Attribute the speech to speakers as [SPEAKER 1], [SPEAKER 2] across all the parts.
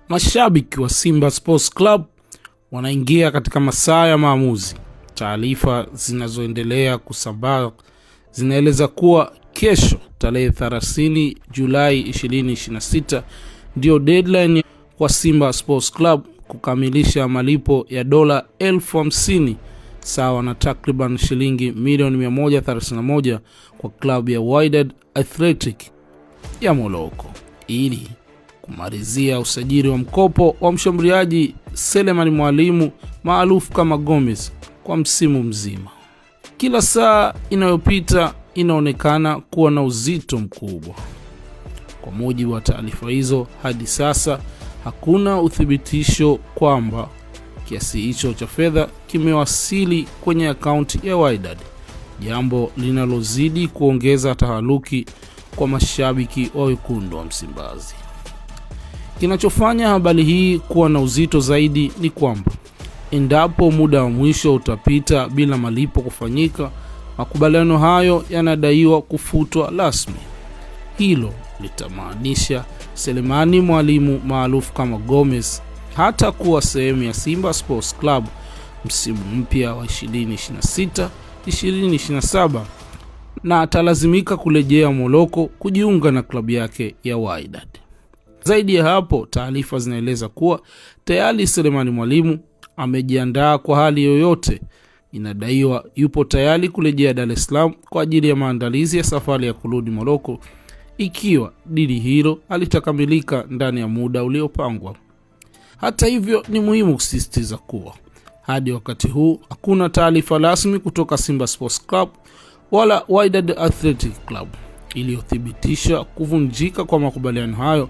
[SPEAKER 1] Mashabiki wa Simba Sports Club wanaingia katika masaa ya maamuzi. Taarifa zinazoendelea kusambaa zinaeleza kuwa kesho tarehe 30 Julai 2026 ndio deadline kwa Simba Sports Club kukamilisha malipo ya dola 50,000 sawa na takriban shilingi milioni 131 kwa klabu ya Wydad Athletic ya Morocco ili kumalizia usajili wa mkopo wa mshambuliaji Selemani Mwalimu maarufu kama Gomez kwa msimu mzima. Kila saa inayopita inaonekana kuwa na uzito mkubwa. Kwa mujibu wa taarifa hizo, hadi sasa hakuna uthibitisho kwamba kiasi hicho cha fedha kimewasili kwenye akaunti ya Wydad, jambo linalozidi kuongeza taharuki kwa mashabiki wa wekundu wa Msimbazi. Kinachofanya habari hii kuwa na uzito zaidi ni kwamba endapo muda wa mwisho utapita bila malipo kufanyika, makubaliano hayo yanadaiwa kufutwa rasmi. Hilo litamaanisha Selemani Mwalimu maarufu kama Gomez hata kuwa sehemu ya Simba Sports Club msimu mpya wa 2026-2027 na atalazimika kurejea Morocco kujiunga na klabu yake ya Wydad. Zaidi ya hapo, taarifa zinaeleza kuwa tayari Selemani Mwalimu amejiandaa kwa hali yoyote. Inadaiwa yupo tayari kurejea Dar es Salaam kwa ajili ya maandalizi ya safari ya kurudi Morocco ikiwa dili hilo halitakamilika ndani ya muda uliopangwa. Hata hivyo, ni muhimu kusisitiza kuwa hadi wakati huu hakuna taarifa rasmi kutoka Simba Sports Club wala Wydad Athletic Club iliyothibitisha kuvunjika kwa makubaliano hayo.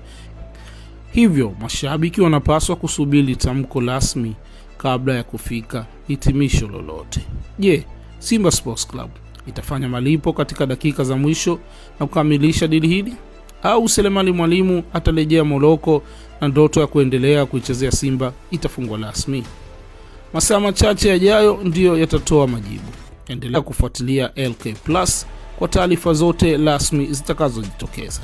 [SPEAKER 1] Hivyo mashabiki wanapaswa kusubiri tamko rasmi kabla ya kufika hitimisho lolote. Je, Simba Sports Club itafanya malipo katika dakika za mwisho na kukamilisha dili hili, au Selemani Mwalimu atarejea Morocco na ndoto ya kuendelea kuichezea Simba itafungwa rasmi? Masaa machache yajayo ndiyo yatatoa majibu. Endelea kufuatilia LK Plus kwa taarifa zote rasmi zitakazojitokeza.